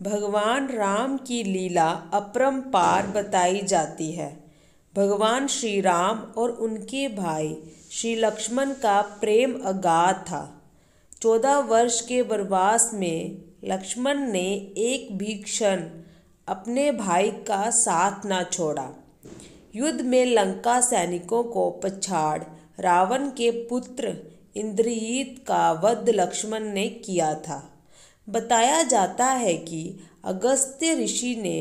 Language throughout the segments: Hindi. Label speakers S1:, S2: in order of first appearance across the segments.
S1: भगवान राम की लीला अपरंपार बताई जाती है। भगवान श्री राम और उनके भाई श्री लक्ष्मण का प्रेम अगाध था। 14 वर्ष के वनवास में लक्ष्मण ने एक भी क्षण अपने भाई का साथ न छोड़ा। युद्ध में लंका सैनिकों को पछाड़ रावण के पुत्र इंद्रजीत का वध लक्ष्मण ने किया था। बताया जाता है कि अगस्त्य ऋषि ने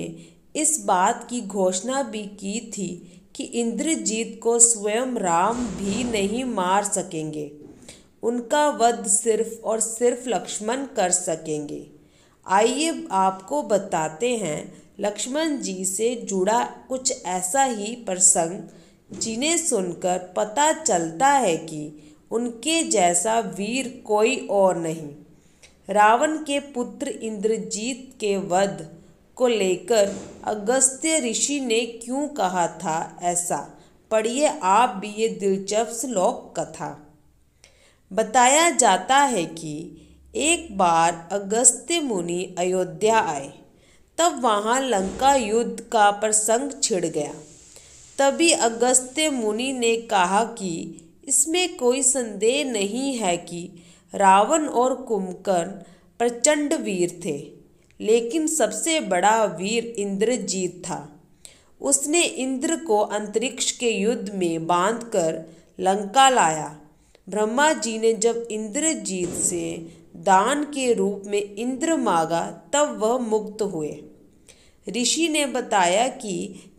S1: इस बात की घोषणा भी की थी कि इंद्रजीत को स्वयं राम भी नहीं मार सकेंगे, उनका वध सिर्फ और सिर्फ लक्ष्मण कर सकेंगे। आइए आपको बताते हैं लक्ष्मण जी से जुड़ा कुछ ऐसा ही प्रसंग जिन्हें सुनकर पता चलता है कि उनके जैसा वीर कोई और नहीं। रावण के पुत्र इंद्रजीत के वध को लेकर अगस्त्य ऋषि ने क्यों कहा था ऐसा, पढ़िए आप भी ये दिलचस्प लोक कथा। बताया जाता है कि एक बार अगस्त्य मुनि अयोध्या आए, तब वहाँ लंका युद्ध का प्रसंग छिड़ गया। तभी अगस्त्य मुनि ने कहा कि इसमें कोई संदेह नहीं है कि रावण और कुंभकर्ण प्रचंड वीर थे, लेकिन सबसे बड़ा वीर इंद्रजीत था। उसने इंद्र को अंतरिक्ष के युद्ध में बांधकर लंका लाया। ब्रह्मा जी ने जब इंद्रजीत से दान के रूप में इंद्र मांगा, तब वह मुक्त हुए। ऋषि ने बताया कि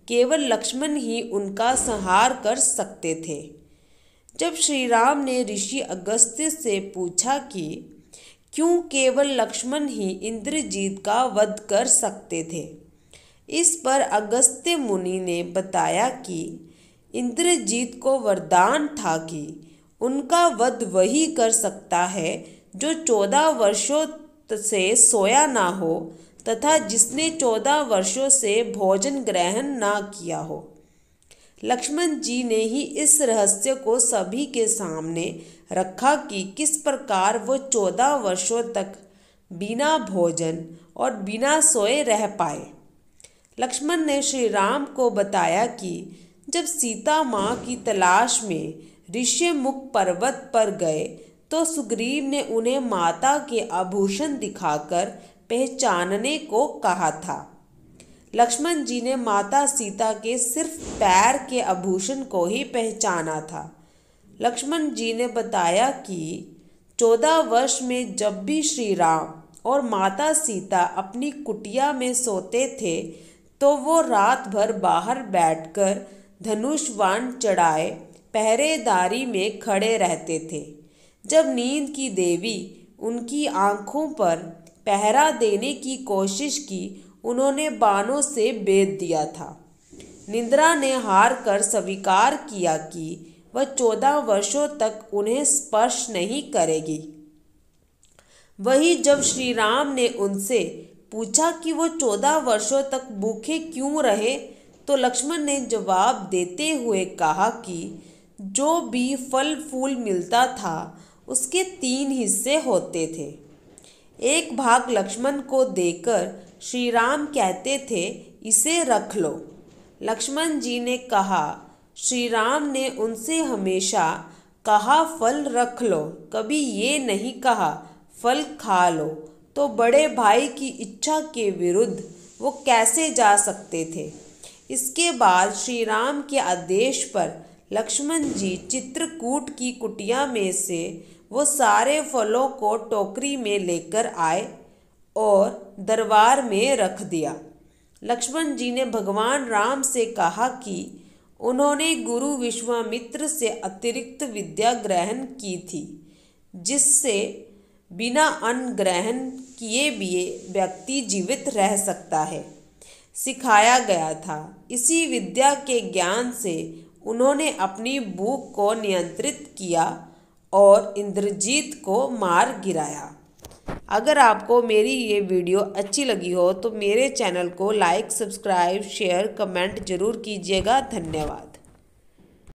S1: केवल लक्ष्मण ही उनका संहार कर सकते थे। जब श्री राम ने ऋषि अगस्त्य से पूछा कि क्यों केवल लक्ष्मण ही इंद्रजीत का वध कर सकते थे, इस पर अगस्त्य मुनि ने बताया कि इंद्रजीत को वरदान था कि उनका वध वही कर सकता है जो 14 वर्षों से सोया ना हो तथा जिसने 14 वर्षों से भोजन ग्रहण ना किया हो। लक्ष्मण जी ने ही इस रहस्य को सभी के सामने रखा कि किस प्रकार वो 14 वर्षों तक बिना भोजन और बिना सोए रह पाए। लक्ष्मण ने श्री राम को बताया कि जब सीता माँ की तलाश में ऋष्यमुख पर्वत पर गए तो सुग्रीव ने उन्हें माता के आभूषण दिखाकर पहचानने को कहा था। लक्ष्मण जी ने माता सीता के सिर्फ पैर के आभूषण को ही पहचाना था। लक्ष्मण जी ने बताया कि 14 वर्ष में जब भी श्री राम और माता सीता अपनी कुटिया में सोते थे तो वो रात भर बाहर बैठकर धनुष बाण चढ़ाए पहरेदारी में खड़े रहते थे। जब नींद की देवी उनकी आंखों पर पहरा देने की कोशिश की, उन्होंने बाणों से बेध दिया था। निद्रा ने हार कर स्वीकार किया कि वह 14 वर्षों तक उन्हें स्पर्श नहीं करेगी। वही जब श्री राम ने उनसे पूछा कि वो 14 वर्षों तक भूखे क्यों रहे, तो लक्ष्मण ने जवाब देते हुए कहा कि जो भी फल फूल मिलता था उसके 3 हिस्से होते थे। एक भाग लक्ष्मण को देकर श्री राम कहते थे, इसे रख लो। लक्ष्मण जी ने कहा, श्री राम ने उनसे हमेशा कहा फल रख लो, कभी ये नहीं कहा फल खा लो। तो बड़े भाई की इच्छा के विरुद्ध वो कैसे जा सकते थे। इसके बाद श्री राम के आदेश पर लक्ष्मण जी चित्रकूट की कुटिया में से वो सारे फलों को टोकरी में लेकर आए और दरबार में रख दिया। लक्ष्मण जी ने भगवान राम से कहा कि उन्होंने गुरु विश्वामित्र से अतिरिक्त विद्या ग्रहण की थी, जिससे बिना अन्न ग्रहण किए भी व्यक्ति जीवित रह सकता है, सिखाया गया था। इसी विद्या के ज्ञान से उन्होंने अपनी भूख को नियंत्रित किया और इंद्रजीत को मार गिराया। अगर आपको मेरी ये वीडियो अच्छी लगी हो तो मेरे चैनल को लाइक, सब्सक्राइब, शेयर, कमेंट जरूर कीजिएगा। धन्यवाद।